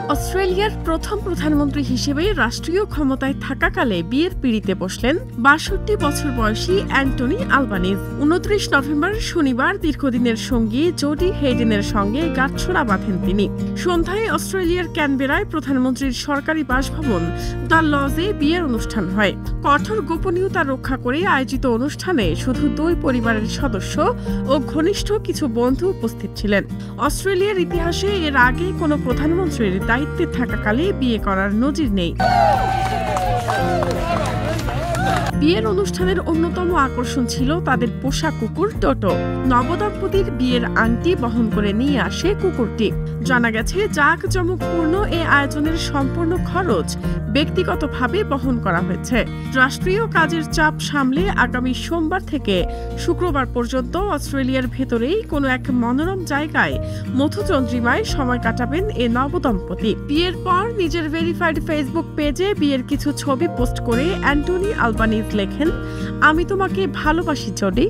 অস্ট্রেলিয়ার প্রথম প্রধানমন্ত্রী হিসেবে রাষ্ট্রীয় ক্ষমতায় থাকাকালে বিয়ের পিঁড়িতে বসলেন ৬২ বছর বয়সী অ্যান্টনি আলবানিজ। ২৯ নভেম্বর শনিবার দীর্ঘদিনের সঙ্গী জোডি হেইডেনের সঙ্গে গাঁটছড়া বাঁধেন তিনি। সন্ধ্যায় অস্ট্রেলিয়ার ক্যানবেরায় প্রধানমন্ত্রীর সরকারি বাসভবন দ্য লজে বিয়ের অনুষ্ঠান হয়। কঠোর গোপনীয়তা রক্ষা করে আয়োজিত অনুষ্ঠানে শুধু দুই পরিবারের সদস্য ও ঘনিষ্ঠ কিছু বন্ধু উপস্থিত ছিলেন। অস্ট্রেলিয়ার ইতিহাসে এর আগে কোনো প্রধানমন্ত্রীর দায়িত্বে থাকাকালে বিয়ে করার নজির নেই। বিয়ের অনুষ্ঠানের অন্যতম আকর্ষণ ছিল তাদের পোষা কুকুর টোটো। নবদম্পতির বিয়ের আংটি বহন করে নিয়ে আসে কুকুরটি। জানা গেছে, জাঁকজমকপূর্ণ এ আয়োজনের সম্পূর্ণ খরচ ব্যক্তিগতভাবে বহন করা হয়েছে। রাষ্ট্রীয় কাজের চাপ সামলে আগামী সোমবার থেকে শুক্রবার পর্যন্ত অস্ট্রেলিয়ার ভেতরেই কোনো এক মনোরম জায়গায় মধুচন্দ্রিমায় সময় কাটাবেন এ নবদম্পতি। বিয়ের পর নিজের ভেরিফাইড ফেসবুক পেজে বিয়ের কিছু ছবি পোস্ট করে অ্যান্টনি আলবানিজ লেখেন, "আমি তোমাকে ভালোবাসি জোডি।"